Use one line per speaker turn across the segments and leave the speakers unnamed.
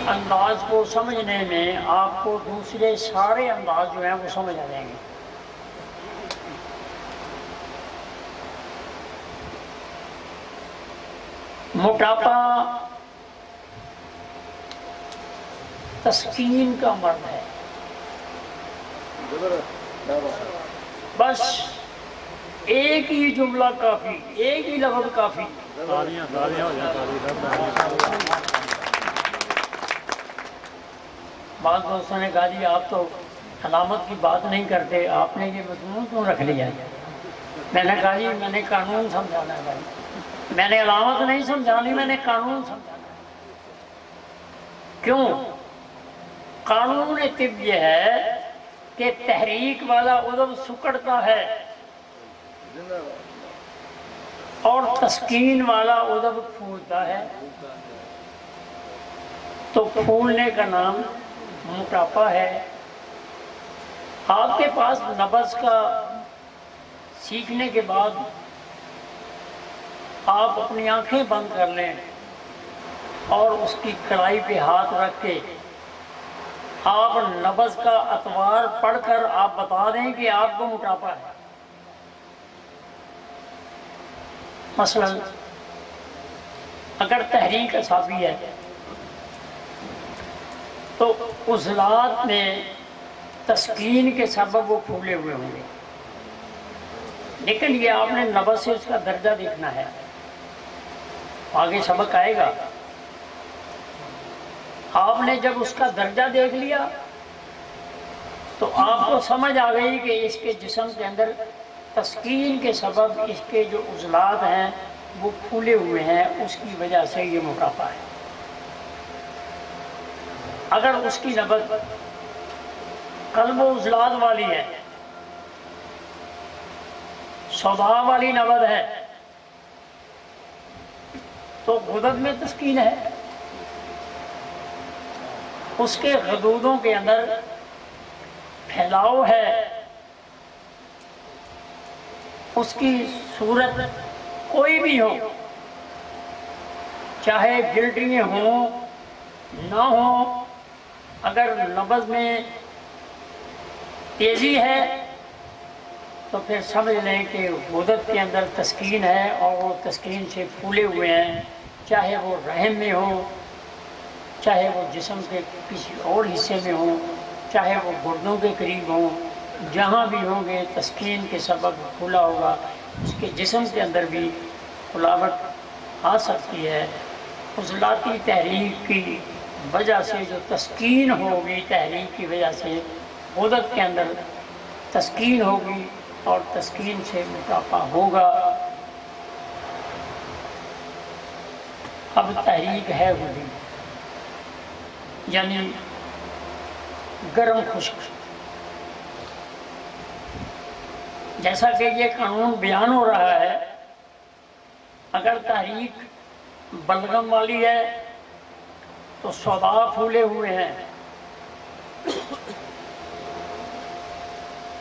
انداز کو سمجھنے میں آپ کو دوسرے سارے انداز جو ہیں وہ سمجھ آ جائیں گے۔ موٹاپا تسکین کا مرض ہے، بس ایک ہی جملہ کافی، ایک ہی لفظ کافی۔ بعض دوستوں نے کہا جی آپ تو علامت کی بات نہیں کرتے، آپ نے یہ مضمون کیوں رکھ لیا؟ میں نے کہا جی میں نے قانون سمجھانا ہے بھائی، میں نے علامت نہیں سمجھانی، میں نے قانون سمجھانا ہے۔ کیوں؟ قانون طب یہ ہے کہ تحریک والا عضو سکڑتا ہے اور تسکین والا عضو پھولتا ہے، تو پھولنے کا نام موٹاپا ہے۔ آپ کے پاس نبض کا سیکھنے کے بعد آپ اپنی آنکھیں بند کر لیں اور اس کی کلائی پہ ہاتھ رکھ کے آپ نبض کا اطوار پڑھ کر آپ بتا دیں کہ آپ کو موٹاپا ہے۔ مثلا اگر تحریک اعصابی ہے تو عضلات میں تسکین کے سبب وہ پھولے ہوئے ہوں گے، لیکن یہ آپ نے نبض سے اس کا درجہ دیکھنا ہے، آگے سبق آئے گا۔ آپ نے جب اس کا درجہ دیکھ لیا تو آپ کو سمجھ آ گئی کہ اس کے جسم کے اندر تسکین کے سبب اس کے جو عضلات ہیں وہ پھولے ہوئے ہیں، اس کی وجہ سے یہ موٹاپا ہے۔ اگر اس کی نبض قلب و عضلات والی ہے، صداع والی نبض ہے، تو غدد میں تسکین ہے، اس کے غدودوں کے اندر پھیلاؤ ہے، اس کی صورت کوئی بھی ہو، چاہے گلٹیاں ہوں نہ ہوں، اگر نبض میں تیزی ہے تو پھر سمجھ لیں کہ غدد کے اندر تسکین ہے اور وہ تسکین سے پھولے ہوئے ہیں، چاہے وہ رحم میں ہو، چاہے وہ جسم کے کسی اور حصے میں ہوں، چاہے وہ گردوں کے قریب ہوں، جہاں بھی ہوں گے تسکین کے سبب پھولا ہوگا، اس کے جسم کے اندر بھی پھلاوٹ آ سکتی ہے۔ عضلاتی تحریک کی وجہ سے جو تسکین ہوگی، تحریک کی وجہ سے غدد کے اندر تسکین ہوگی اور تسکین سے موٹاپا ہوگا۔ اب تحریک ہے وہی، یعنی گرم خشک، جیسا کہ یہ قانون بیان ہو رہا ہے، اگر تحریک بلغم والی ہے تو صداع پھولے ہوئے ہیں،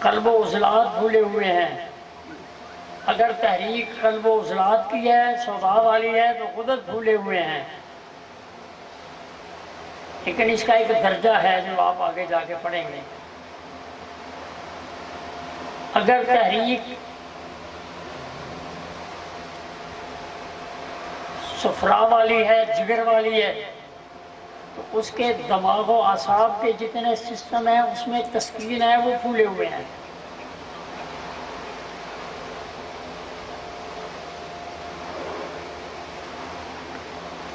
قلب و عضلات پھولے ہوئے ہیں۔ اگر تحریک قلب و عضلات کی ہے، صداع والی ہے، تو غدد پھولے ہوئے ہیں، لیکن اس کا ایک درجہ ہے جو آپ آگے جا کے پڑھیں گے۔ اگر تحریک صفرا والی ہے، جگر والی ہے، تو اس کے دماغ و اعصاب کے جتنے سسٹم ہیں اس میں تسکین ہے، وہ پھولے ہوئے ہیں۔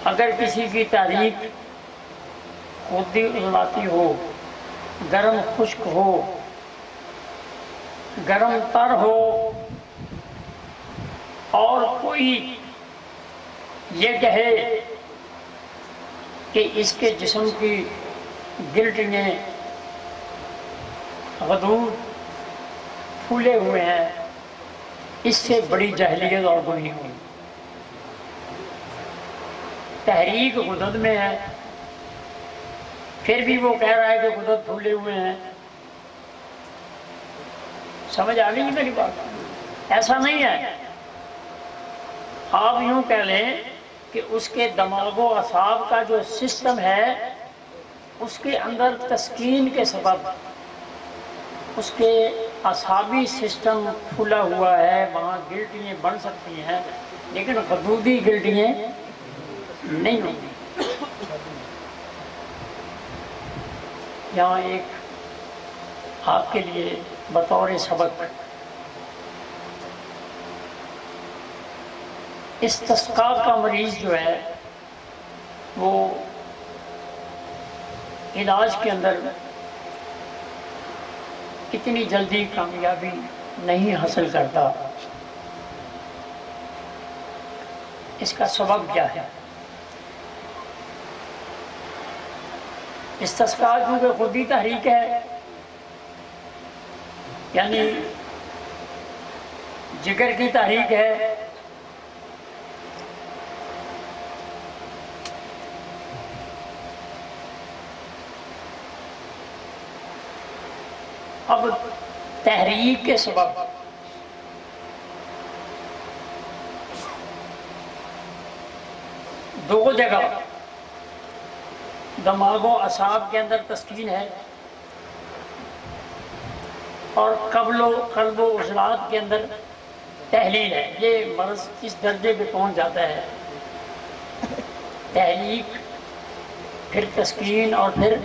اگر کسی کی تحریک خودی عضلاتی ہو، گرم خشک ہو، گرم تر ہو، اور کوئی یہ کہے کہ اس کے جسم کی گلٹیں غدود پھولے ہوئے ہیں، اس سے بڑی جاہلیت اور کوئی نہیں ہوئی۔ تحریک غدد میں ہے، پھر بھی وہ کہہ رہا ہے کہ غدد پھولے ہوئے ہیں۔ سمجھ آ گئی میری بات؟ ایسا نہیں ہے، آپ یوں کہہ لیں کہ اس کے دماغ و اعصاب کا جو سسٹم ہے اس کے اندر تسکین کے سبب اس کے اعصابی سسٹم کھلا ہوا ہے، وہاں گلٹیاں بن سکتی ہیں لیکن حدودی گلٹیاں نہیں ہوتی۔ یہاں ایک آپ کے لیے بطور سبق، استسقاء کا مریض جو ہے وہ علاج کے اندر اتنی جلدی کامیابی نہیں حاصل کرتا۔ اس کا سبب کیا ہے؟ استسقاء کیونکہ خود ہی تحریک ہے، یعنی جگر کی تحریک ہے، اب تحریک کے سبب دو جگہ دماغ و اعصاب کے اندر تسکین ہے اور قلب و عضلات کے اندر تحلیل ہے۔ یہ مرض اس درجے پہ پہنچ جاتا ہے، تحریک پھر تسکین اور پھر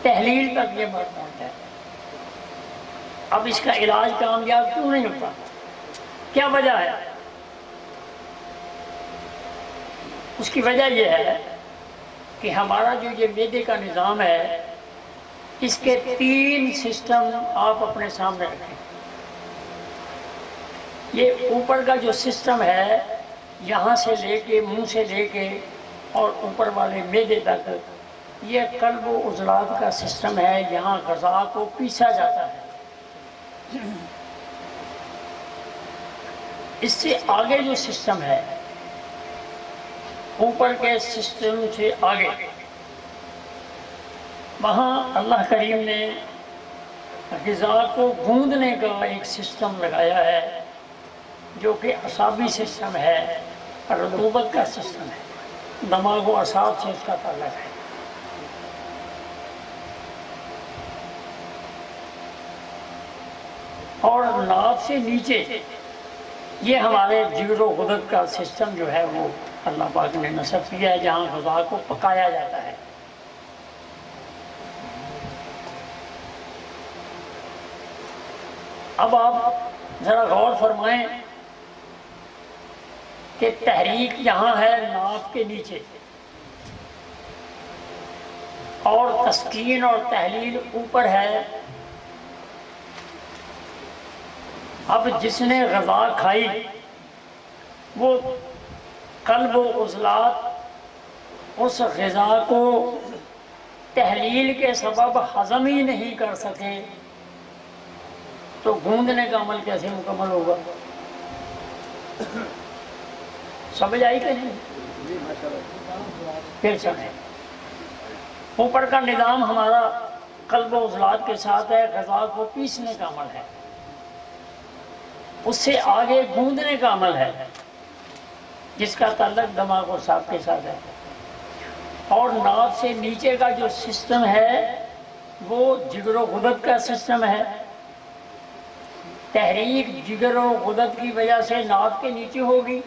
تحلیل تک یہ مرض پہنچتا ہے۔ اب اس کا علاج کامیاب کیوں نہیں ہوتا؟ کیا وجہ ہے؟ اس کی وجہ یہ ہے کہ ہمارا جو یہ معدے کا نظام ہے، اس کے 3 سسٹم آپ اپنے سامنے رکھیں۔ یہ اوپر کا جو سسٹم ہے، یہاں سے لے کے منہ سے لے کے اور اوپر والے معدے تک، یہ قلب و عضلات کا سسٹم ہے، یہاں غذا کو پیسا جاتا ہے۔ اس سے آگے جو سسٹم ہے، اوپر کے سسٹم سے آگے، وہاں اللہ کریم نے غذا کو گوندنے کا ایک سسٹم لگایا ہے جو کہ اعصابی سسٹم ہے، رطوبت کا سسٹم ہے، دماغ و اعصاب سے اس کا تعلق ہے۔ اور ناف سے نیچے یہ ہمارے جگر و غدد کا سسٹم جو ہے وہ اللہ پاک نے نصب کیا ہے، جہاں غذا کو پکایا جاتا ہے۔ اب آپ ذرا غور فرمائیں کہ تحریک یہاں ہے ناف کے نیچے، اور تسکین اور تحلیل اوپر ہے۔ اب جس نے غذا کھائی وہ قلب و عضلات اس غذا کو تحلیل کے سبب ہضم ہی نہیں کر سکے تو گوندنے کا عمل کیسے مکمل ہوگا؟ سمجھ آئی کہ نہیں؟ پھر سمجھیں، اوپر کا نظام ہمارا قلب و عضلات کے ساتھ ہے، غذا کو پیسنے کا عمل ہے، اس سے آگے گوندنے کا عمل ہے جس کا تعلق دماغ و اعصاب کے ساتھ ہے، اور ناف سے نیچے کا جو سسٹم ہے وہ جگر و غدد کا سسٹم ہے۔ تحریک جگر و غدد کی وجہ سے ناف کے نیچے ہوگی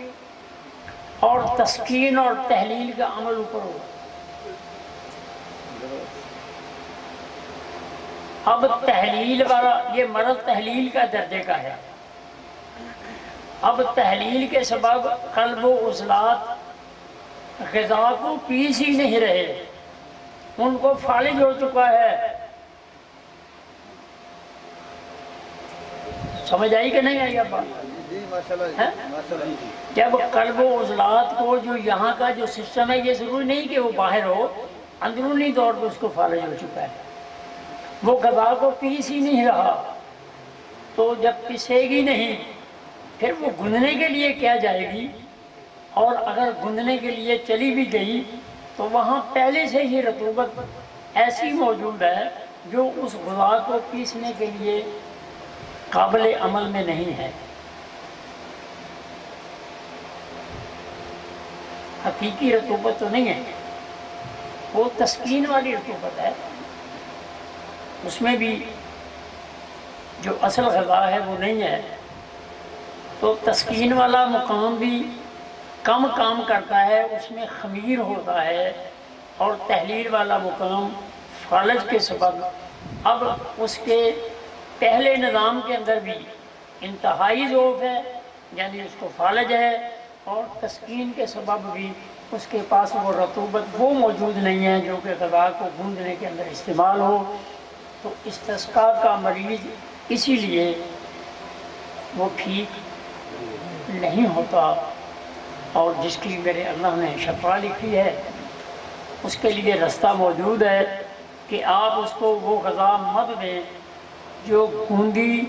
اور تسکین اور تحلیل کا عمل اوپر ہوگا۔ اب تحلیل والا یہ مرض تحلیل کا درجے کا ہے۔ اب تحلیل کے سبب قلب و عضلات غذا کو پیس ہی نہیں رہے، ان کو فالج ہو چکا ہے۔ سمجھ آئی کہ نہیں آئی اب بات؟ جب قلب و عضلات کو جو یہاں کا جو سسٹم ہے، یہ ضروری نہیں کہ وہ باہر ہو، اندرونی طور پر اس کو فالج ہو چکا ہے، وہ غذا کو پیس ہی نہیں رہا، تو جب پسے گی نہیں پھر وہ گندنے کے لیے کیا جائے گی، اور اگر گندنے کے لیے چلی بھی گئی تو وہاں پہلے سے ہی رطوبت ایسی موجود ہے جو اس غذا کو پیسنے کے لیے قابل عمل میں نہیں ہے۔ حقیقی رطوبت تو نہیں ہے، وہ تسکین والی رطوبت ہے، اس میں بھی جو اصل غذا ہے وہ نہیں ہے، تو تسکین والا مقام بھی کم کام کرتا ہے، اس میں خمیر ہوتا ہے، اور تحلیل والا مقام فالج کے سبب اب اس کے پہلے نظام کے اندر بھی انتہائی ذوف ہے، یعنی اس کو فالج ہے، اور تسکین کے سبب بھی اس کے پاس وہ رطوبت وہ موجود نہیں ہے جو کہ غذا کو گوندنے کے اندر استعمال ہو۔ تو استسقاء کا مریض اسی لیے وہ ٹھیک نہیں ہوتا، اور جس کی میرے اللہ نے شفا لکھی ہے اس کے لیے رستہ موجود ہے کہ آپ اس کو وہ غذا مت دیں جو گوندی